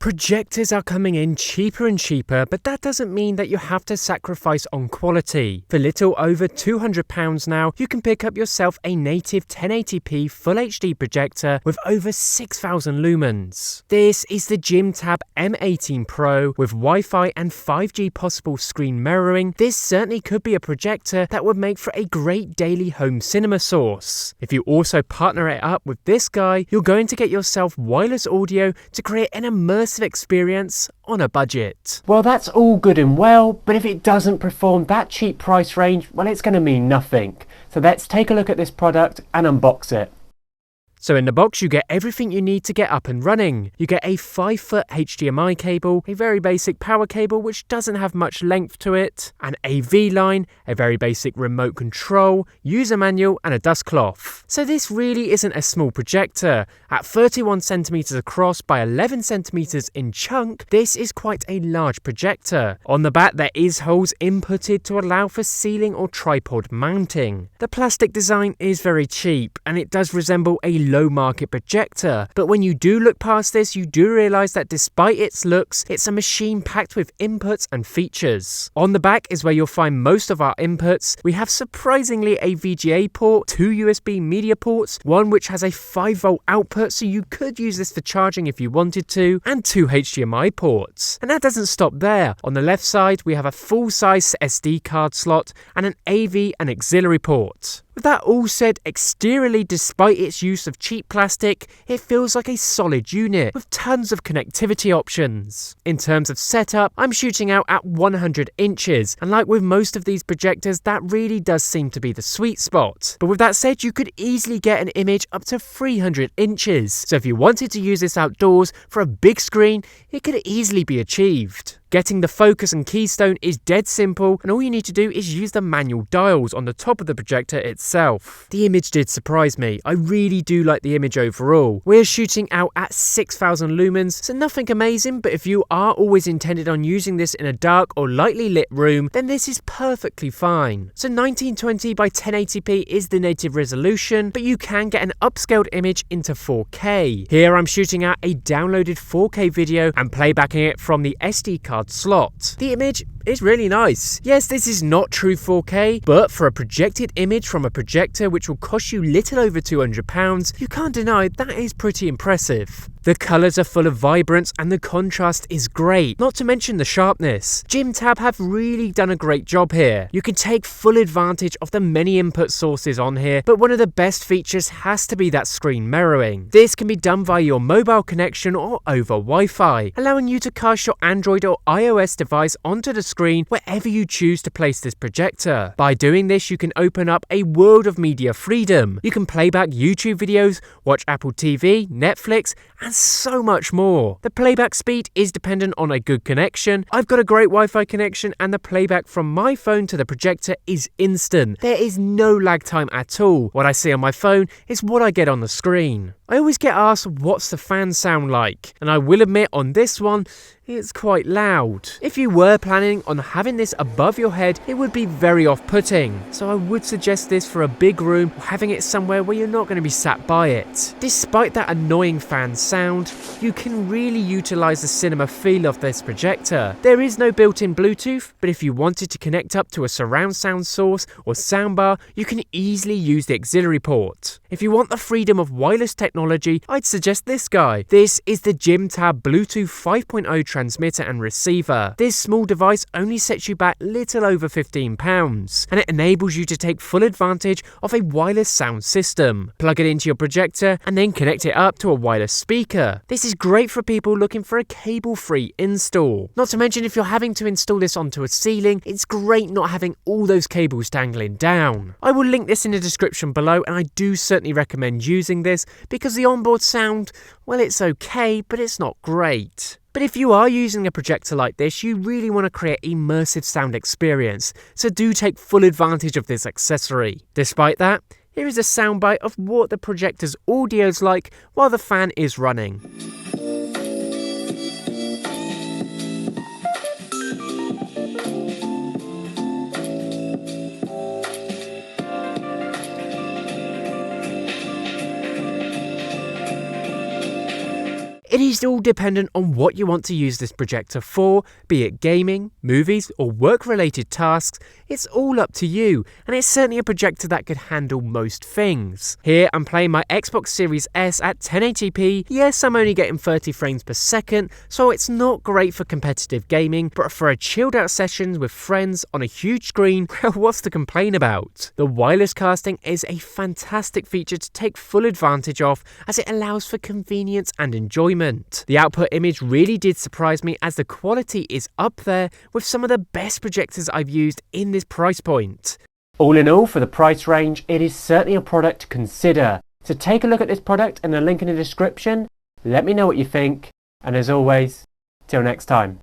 Projectors are coming in cheaper and cheaper, but that doesn't mean that you have to sacrifice on quality. For little over £200 now, you can pick up yourself a native 1080p Full HD projector with over 6,000 lumens. This is the JIMTAB M18 Pro with Wi-Fi and 5G possible screen mirroring. This certainly could be a projector that would make for a great daily home cinema source. If you also partner it up with this guy, you're going to get yourself wireless audio to create an immersive experience on a budget. Well, that's all good and well, but if it doesn't perform that cheap price range, well, it's going to mean nothing. So let's take a look at this product and unbox it. So in the box you get everything you need to get up and running. You get a 5-foot HDMI cable, a very basic power cable which doesn't have much length to it, an AV line, a very basic remote control, user manual and a dust cloth. So this really isn't a small projector. At 31cm across by 11cm in chunk, this is quite a large projector. On the back there is holes inputted to allow for ceiling or tripod mounting. The plastic design is very cheap and it does resemble a low market projector, but when you do look past this, you do realize that despite its looks, it's a machine packed with inputs and features. On the back is where you'll find most of our inputs. We have surprisingly a VGA port, 2 USB media ports, one which has a 5V output, so you could use this for charging if you wanted to, and 2 HDMI ports. And that doesn't stop there. On the left side, we have a full-size SD card slot and an AV and auxiliary port. With that all said, exteriorly, despite its use of cheap plastic, it feels like a solid unit with tons of connectivity options. In terms of setup, I'm shooting out at 100 inches, and like with most of these projectors, that really does seem to be the sweet spot. But with that said, you could easily get an image up to 300 inches, so if you wanted to use this outdoors for a big screen, it could easily be achieved. Getting the focus and keystone is dead simple, and all you need to do is use the manual dials on the top of the projector itself. The image did surprise me. I really do like the image overall. We're shooting out at 6,000 lumens, so nothing amazing, but if you are always intended on using this in a dark or lightly lit room, then this is perfectly fine. So 1920 by 1080p is the native resolution, but you can get an upscaled image into 4K. Here I'm shooting out a downloaded 4K video and playbacking it from the SD card slot. The image is really nice. Yes, this is not true 4K, but for a projected image from a projector which will cost you little over £200, you can't deny that is pretty impressive. The colours are full of vibrance and the contrast is great, not to mention the sharpness. JIMTAB have really done a great job here. You can take full advantage of the many input sources on here, but one of the best features has to be that screen mirroring. This can be done via your mobile connection or over Wi-Fi, allowing you to cast your Android or iOS device onto the screen wherever you choose to place this projector. By doing this, you can open up a world of media freedom. You can play back YouTube videos, watch Apple TV, Netflix, and so much more. The playback speed is dependent on a good connection. I've got a great Wi-Fi connection and the playback from my phone to the projector is instant. There is no lag time at all. What I see on my phone is what I get on the screen. I always get asked what's the fan sound like, and I will admit on this one, it's quite loud. If you were planning on having this above your head, it would be very off-putting. So I would suggest this for a big room or having it somewhere where you're not going to be sat by it. Despite that annoying fan sound, you can really utilize the cinema feel of this projector. There is no built-in Bluetooth, but if you wanted to connect up to a surround sound source or soundbar, you can easily use the auxiliary port. If you want the freedom of wireless technology, I'd suggest this guy. This is the JIMTAB Bluetooth 5.0 transmitter and receiver. This small device only sets you back little over £15, and it enables you to take full advantage of a wireless sound system. Plug it into your projector and then connect it up to a wireless speaker. This is great for people looking for a cable-free install. Not to mention if you're having to install this onto a ceiling, it's great not having all those cables dangling down. I will link this in the description below, and I do certainly recommend using this because the onboard sound, well, it's okay, but it's not great. But if you are using a projector like this, you really want to create immersive sound experience, so do take full advantage of this accessory. Despite that, here is a soundbite of what the projector's audio is like while the fan is running. It is all dependent on what you want to use this projector for, be it gaming, movies or work-related tasks. It's all up to you, and it's certainly a projector that could handle most things. Here I'm playing my Xbox Series S at 1080p. Yes, I'm only getting 30 frames per second, so it's not great for competitive gaming, but for a chilled out session with friends on a huge screen, well, what's to complain about? The wireless casting is a fantastic feature to take full advantage of, as it allows for convenience and enjoyment. The output image really did surprise me, as the quality is up there with some of the best projectors I've used in this price point. All in all, for the price range, it is certainly a product to consider. So take a look at this product and the link in the description. Let me know what you think, and as always, till next time.